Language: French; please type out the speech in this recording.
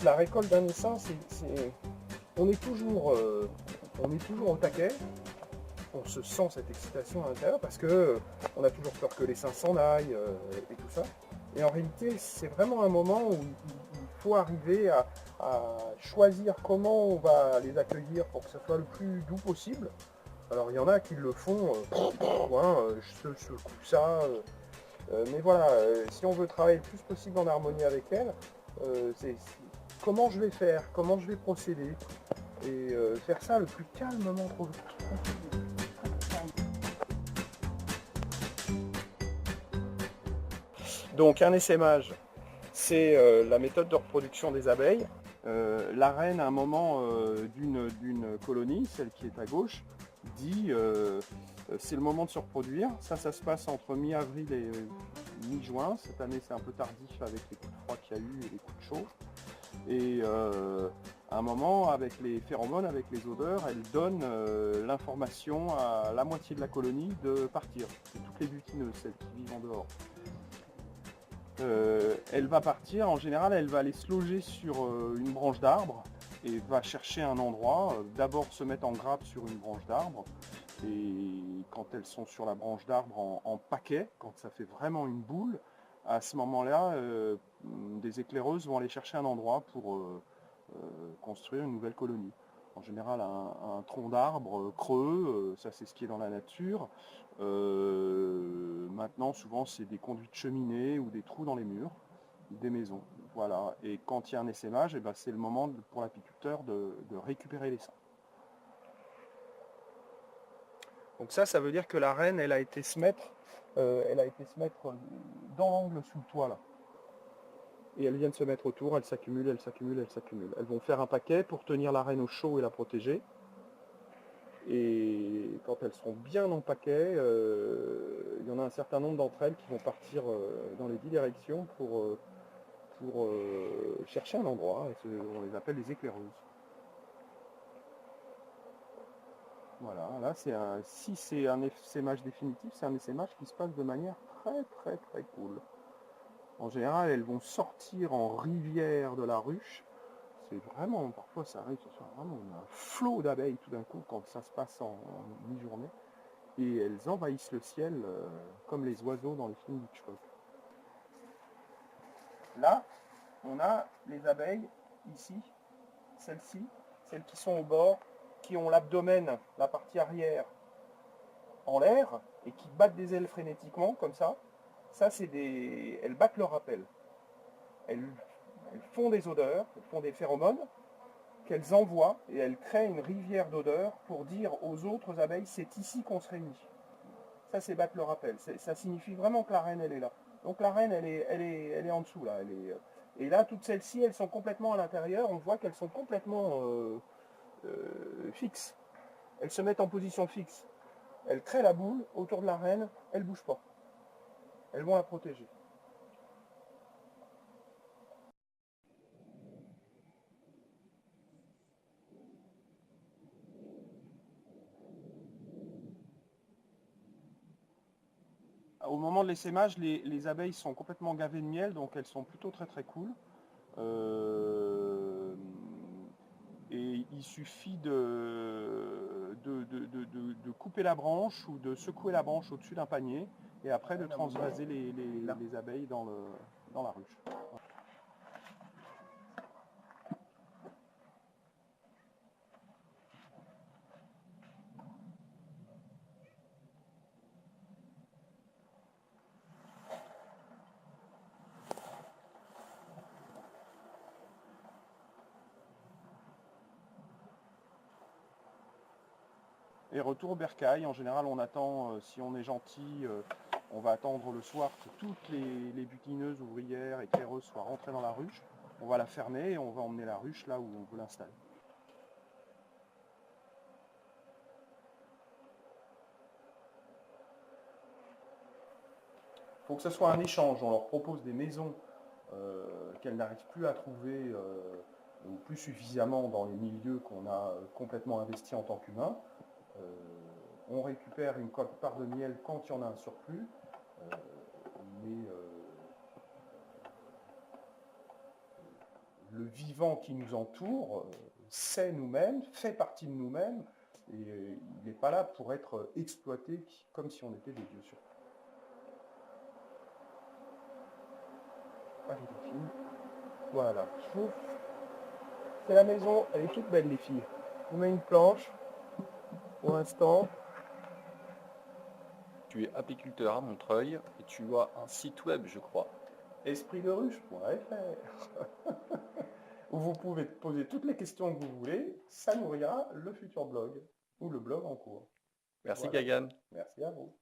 la récolte d'un essaim, on est toujours au taquet. On se sent cette excitation à l'intérieur parce que on a toujours peur que l'essaim s'en aille et tout ça. Et en réalité, c'est vraiment un moment où il faut arriver à choisir comment on va les accueillir pour que ça soit le plus doux possible. Alors il y en a qui le font, je secoue ça, mais voilà, si on veut travailler le plus possible en harmonie avec elle, c'est comment je vais faire, comment je vais procéder, et faire ça le plus calmement possible. Donc un essaimage, c'est la méthode de reproduction des abeilles. La reine, à un moment d'une colonie, celle qui est à gauche, dit c'est le moment de se reproduire. Ça se passe entre mi-avril et mi-juin. Cette année, c'est un peu tardif avec les coups de froid qu'il y a eu et les coups de chaud. Et à un moment, avec les phéromones, avec les odeurs, elle donne l'information à la moitié de la colonie de partir. C'est toutes les butineuses, celles qui vivent en dehors. Elle va partir, en général elle va aller se loger sur une branche d'arbre et va chercher un endroit, d'abord se mettre en grappe sur une branche d'arbre, et quand elles sont sur la branche d'arbre en paquet, quand ça fait vraiment une boule, à ce moment-là, des éclaireuses vont aller chercher un endroit pour construire une nouvelle colonie. En général, un tronc d'arbre creux, ça c'est ce qui est dans la nature. Maintenant, souvent, c'est des conduits de cheminée ou des trous dans les murs, des maisons. Voilà. Et quand il y a un essaimage, eh ben, c'est le moment pour l'apiculteur de récupérer l'essaim. Donc ça veut dire que la reine, elle a été se mettre dans l'angle sous le toit là. Et elles viennent se mettre autour, elles s'accumulent, elles s'accumulent, elles s'accumulent. Elles vont faire un paquet pour tenir la reine au chaud et la protéger. Et quand elles seront bien en paquet, il y en a un certain nombre d'entre elles qui vont partir dans les 10 directions pour chercher un endroit. On les appelle les éclaireuses. Voilà, là si c'est un essaimage définitif, c'est un essaimage qui se passe de manière très très très cool. En général, elles vont sortir en rivière de la ruche. C'est vraiment, parfois ça arrive, ce soit vraiment un flot d'abeilles tout d'un coup quand ça se passe en mi-journée. Et elles envahissent le ciel comme les oiseaux dans les films d'Hitchcock. Là, on a les abeilles, ici, celles-ci, celles qui sont au bord, qui ont l'abdomen, la partie arrière, en l'air, et qui battent des ailes frénétiquement, comme ça. Ça, elles battent leur appel. Elles font des odeurs, elles font des phéromones, qu'elles envoient, et elles créent une rivière d'odeurs pour dire aux autres abeilles, c'est ici qu'on se réunit. Ça, c'est battre le rappel. Ça signifie vraiment que la reine, elle est là. Donc la reine, elle est en dessous, là. Et là, toutes celles-ci, elles sont complètement à l'intérieur. On voit qu'elles sont complètement fixes. Elles se mettent en position fixe. Elles créent la boule autour de la reine. Elles ne bougent pas. Elles vont la protéger. Au moment de l'essaimage, les abeilles sont complètement gavées de miel, donc elles sont plutôt très très cool. Et il suffit de couper la branche ou de secouer la branche au-dessus d'un panier et après de transvaser les abeilles dans la ruche. Et retour au bercail, en général on attend, si on est gentil, on va attendre le soir que toutes les butineuses, ouvrières, éclaireuses soient rentrées dans la ruche. On va la fermer et on va emmener la ruche là où on veut l'installer. Il faut que ce soit un échange, on leur propose des maisons qu'elles n'arrivent plus à trouver ou plus suffisamment dans les milieux qu'on a complètement investis en tant qu'humains. On récupère une part de miel quand il y en a un surplus, mais le vivant qui nous entoure, c'est nous-mêmes, fait partie de nous-mêmes, et il n'est pas là pour être exploité comme si on était des dieux sur Terre. Allez les filles, voilà. C'est la maison, elle est toute belle les filles. On met une planche, pour l'instant. Tu es apiculteur à Montreuil et tu as un site web, je crois. espritderuche.fr où vous pouvez poser toutes les questions que vous voulez, ça nourrira le futur blog, ou le blog en cours. Merci Voilà. Kagan. Merci à vous.